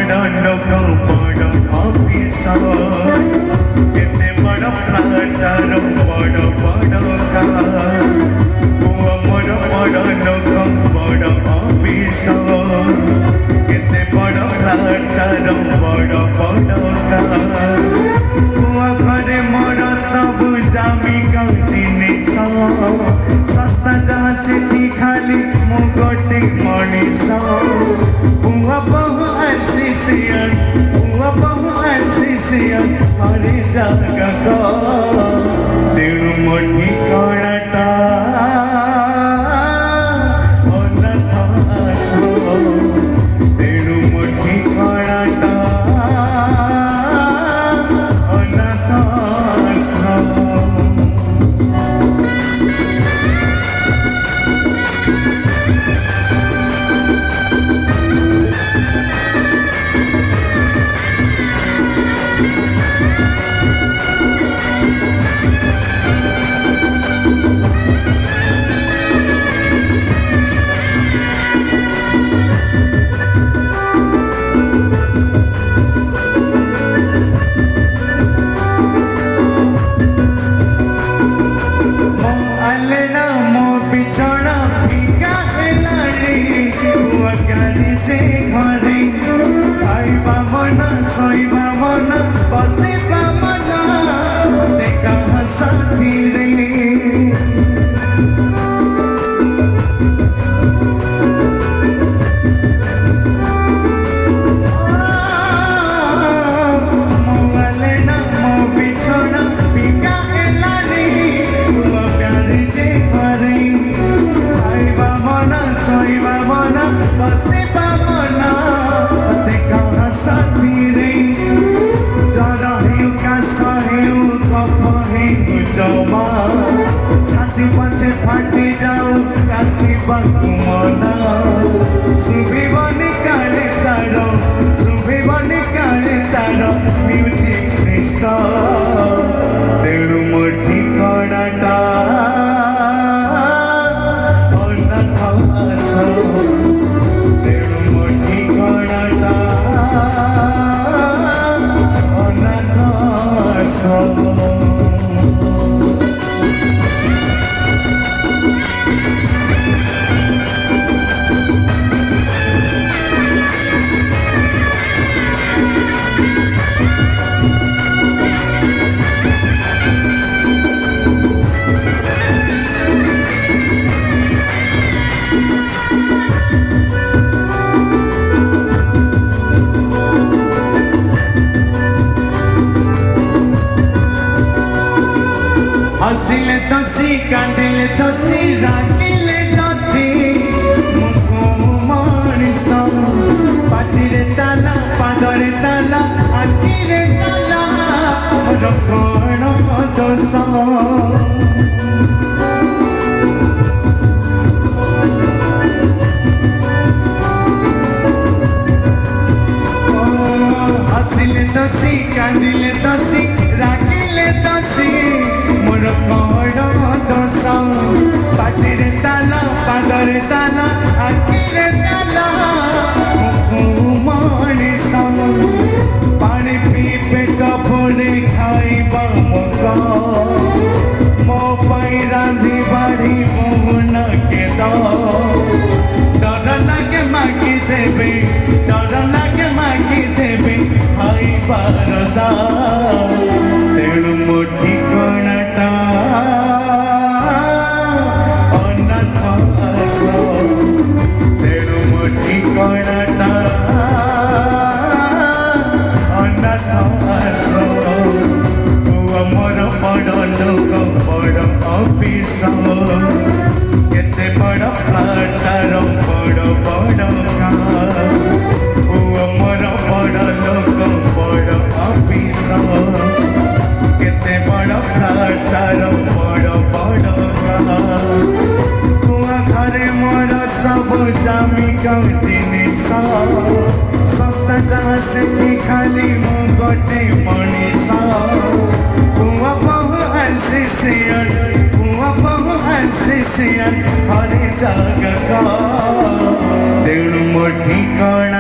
बड़ लोक बड़ अफिसर केते बड़ फ्लाटर बड़ बड़ कार मोर बड़ लोक बड़ अफिसर केते बड़ फ्लाटर बड़ बड़ कार घरे मोर सब दामिका जिनिस सस्ता जहाँ से खाली मु गोटे मनीष पुआ बहु एनसीसीएन पुआ बहु एनसीसीएन हरे जगह तेणु मो ठिकानाटा अनाथ आश्रम तेणु मो ठिकानाटा अनाथ आश्रम। छाती पछे फाटी जाऊ काशिबा मना सुभिबनी काले तार सुभिबनी काले तार म्यूजिक श्रेष्ठ तेणु मो ठिकानाटा अनाथ आश्रम तेणु मो ठिकानाटा अनाथ आश्रम। हसिले तसी कांदिले तसी रागिले तसी मुखो मनीष पाटिरे ताला पादरे ताला आखिरे ताला मोर कण दोष हसिले तसी कांदिले तसी रागिले तसी मोर कण दोष पाटिरे ताला पादरे ताला आखिरे ताला मुखो मनीष पानी पी पेट भरे खाइबा मग मो पाई रांधि बाढ़ी बहुन के डर लागे मागी देवे डर लागे मागी देवे खाइबार तेणु मो ठिकानाटा अनाथ आश्रम तेणु मो ठिकानाटा अनाथ आश्रम मोर बड़ लोक बड़ अफिसर केते बड़ फ्लाटर बड़ बड़ कार मोर बड़ लोक बड़ अफिसर केते बड़ फ्लाटर बड़ बड़ कार घरे मोर सब दामिका जिनिस सस्ता जहाँ से खाली मु गोटे मनीष पुआ बहु एनसीसीएन पुआ बहु एनसीसीएन हरे जगह तेणु मो ठिकाना